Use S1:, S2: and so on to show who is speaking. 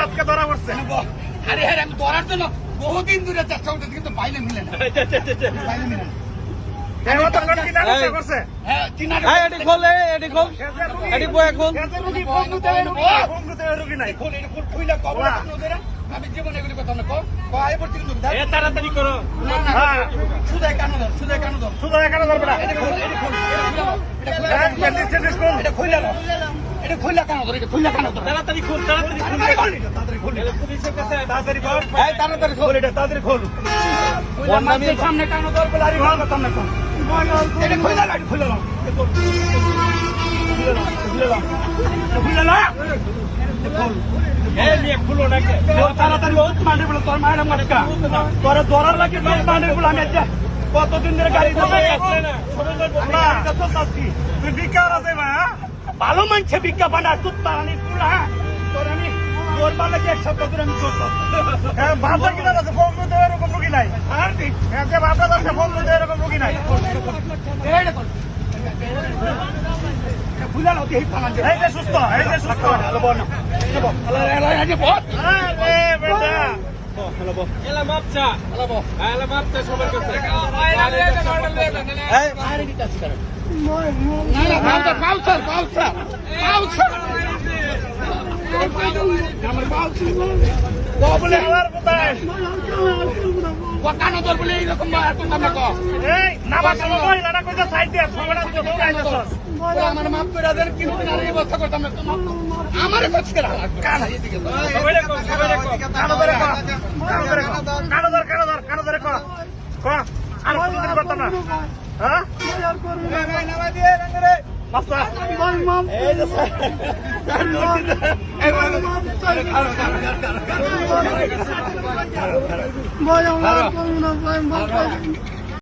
S1: আজকে ধরা পড়ছে।
S2: আরে হ্যাঁ আমি ধরার জন্য বহুদিন দূরে চেষ্টা করতেছি কিন্তু বাইরে মিলে না। বাইরে মিলে না। আমি জীবনে এগুলি কথা না
S1: তাড়াতাড়ি করো।
S2: সুদাই কেন ধর সুদাই কেন ধর
S1: সুদাই কেন ধরবে না?
S2: এটা খুললা এটা খুললা কেন ধর এটা খুললা কেন ধর
S1: তাড়াতাড়ি খোল, তাড়াতাড়ি খোল, পুলিশের কাছে তাড়াতাড়ি কর,
S2: তাড়াতাড়ি খোল
S1: এটা তাড়াতাড়ি খোল।
S2: মানুষের সামনে কেন ধর বলে আরে ভালো কথা না এটা খুললা না এটা খুললা না
S1: তাড়াতাড়ি তোর মায়ের মাসকা তোর ধরার লাগে মানের বলে আমি কতদিন ধরে গাড়ি তুই ভিক্ষা আছে ভালো মানছে ভিক্ষা বানাস তোর তারানি তোর আমি তোর বালাকে এক সপ্তাহ ধরে আমি করতাম। ভাবটা কিনা আছে ফোন এরকম রুগী নাই। হ্যাঁ যে ভাবটা আছে ফোন এরকম রুগী নাই। সুস্থ সুস্থ
S2: আমার মাপ করে দেন কিন্তু এই অবস্থা করতাম না আমার
S1: কারো